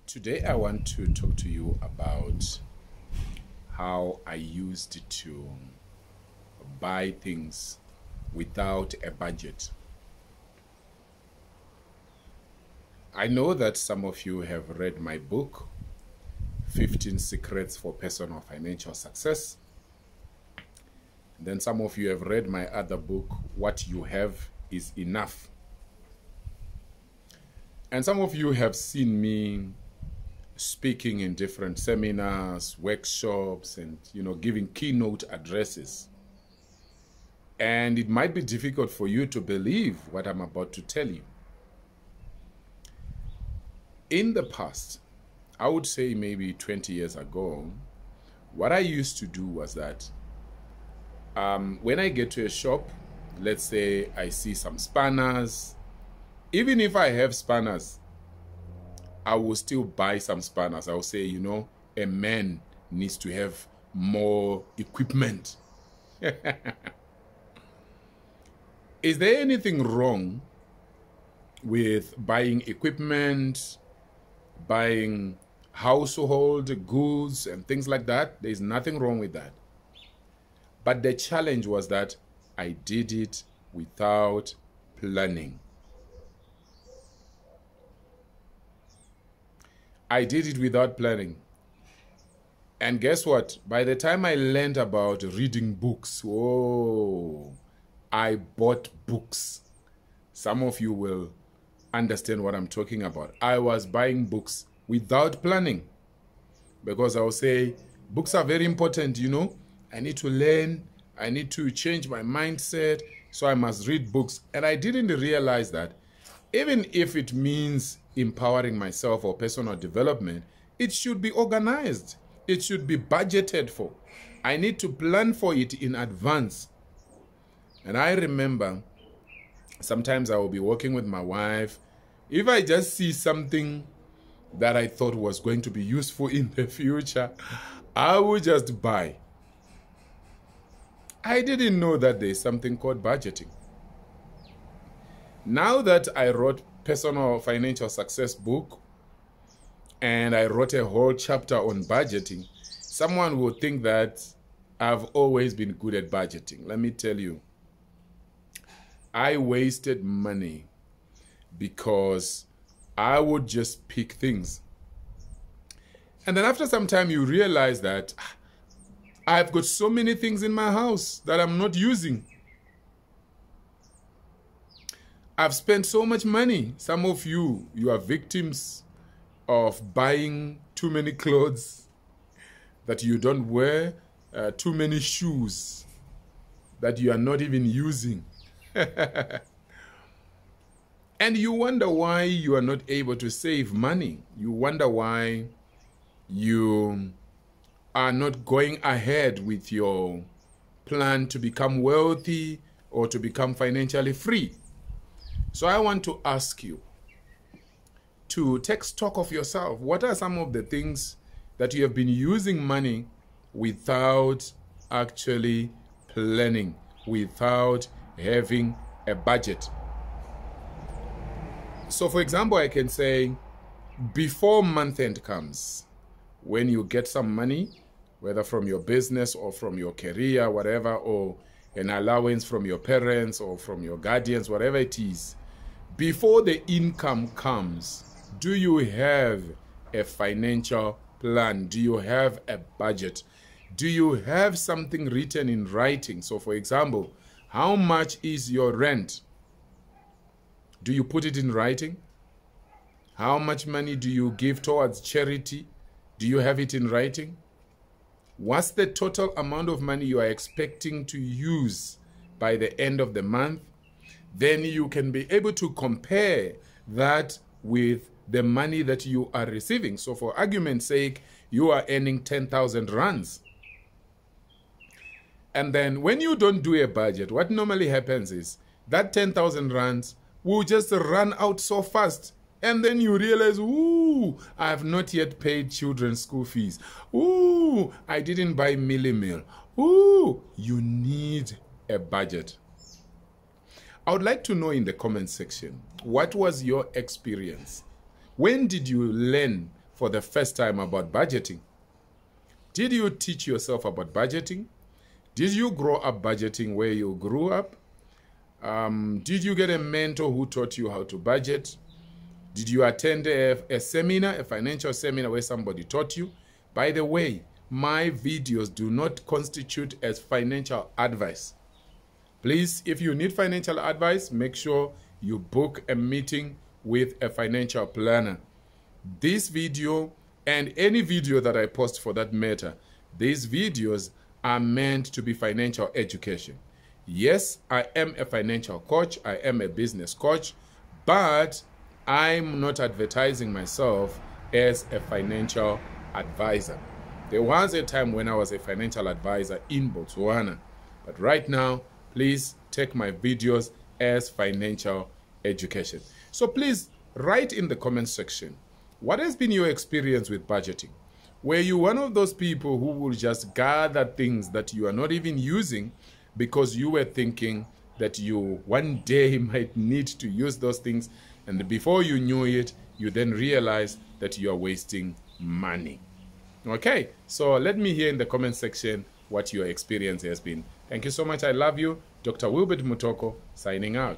Today I want to talk to you about how I used to buy things without a budget. I know that some of you have read my book, 15 Secrets for Personal Financial Success. Then some of you have read my other book, What You Have Is Enough. And some of you have seen me speaking in different seminars, workshops, and giving keynote addresses. And it might be difficult for you to believe what I'm about to tell you. In the past, I would say maybe 20 years ago, what I used to do was that when I get to a shop, let's say I see some spanners, even if I have spanners, I will still buy some spanners. I will say, a man needs to have more equipment. Is there anything wrong with buying equipment, buying household goods and things like that? There's nothing wrong with that. But the challenge was that I did it without planning. I did it without planning. And guess what? By the time I learned about reading books, I bought books. Some of you will understand what I'm talking about. I was buying books without planning because I will say, books are very important, I need to learn. I need to change my mindset. So I must read books. And I didn't realize that even if it means empowering myself or personal development, it should be organized. It should be budgeted for. I need to plan for it in advance. And I remember sometimes I will be working with my wife. If I just see something that I thought was going to be useful in the future, I would just buy. I didn't know that there's something called budgeting. Now that I wrote Personal Financial Success book and I wrote a whole chapter on budgeting, someone will think that I've always been good at budgeting. Let me tell you, I wasted money because I would just pick things. And then after some time, you realize that I've got so many things in my house that I'm not using. I've spent so much money. Some of you are victims of buying too many clothes that you don't wear, too many shoes that you are not even using. And you wonder why you are not able to save money. You wonder why you are not going ahead with your plan to become wealthy or to become financially free. So I want to ask you to take stock of yourself. What are some of the things that you have been using money without actually planning, without having a budget? So for example, I can say before month end comes, when you get some money, whether from your business or from your career, whatever, or an allowance from your parents or from your guardians, whatever it is, before the income comes, do you have a financial plan? Do you have a budget? Do you have something written in writing? So for example, how much is your rent? Do you put it in writing? How much money do you give towards charity? Do you have it in writing? What's the total amount of money you are expecting to use by the end of the month? Then you can be able to compare that with the money that you are receiving. So for argument's sake, you are earning 10,000 rands. And then when you don't do a budget, what normally happens is that 10,000 rands will just run out so fast. And then you realize, I have not yet paid children's school fees. I didn't buy Millie Meal. You need a budget. I would like to know in the comment section, what was your experience? When did you learn for the first time about budgeting? Did you teach yourself about budgeting? Did you grow up budgeting where you grew up? Did you get a mentor who taught you how to budget? Did you attend a seminar, a financial seminar where somebody taught you? By the way, my videos do not constitute as financial advice. Please, if you need financial advice, make sure you book a meeting with a financial planner. This video and any video that I post for that matter, these videos are meant to be financial education. Yes, I am a financial coach, I am a business coach, but I'm not advertising myself as a financial advisor. There was a time when I was a financial advisor in Botswana, but right now, please take my videos as financial education. So please write in the comment section, what has been your experience with budgeting? Were you one of those people who will just gather things that you are not even using because you were thinking that you one day might need to use those things, and before you knew it, you then realize that you are wasting money? Okay, so let me hear in the comment section what your experience has been. Thank you so much. I love you. Dr. Wilbert Mutoko signing out.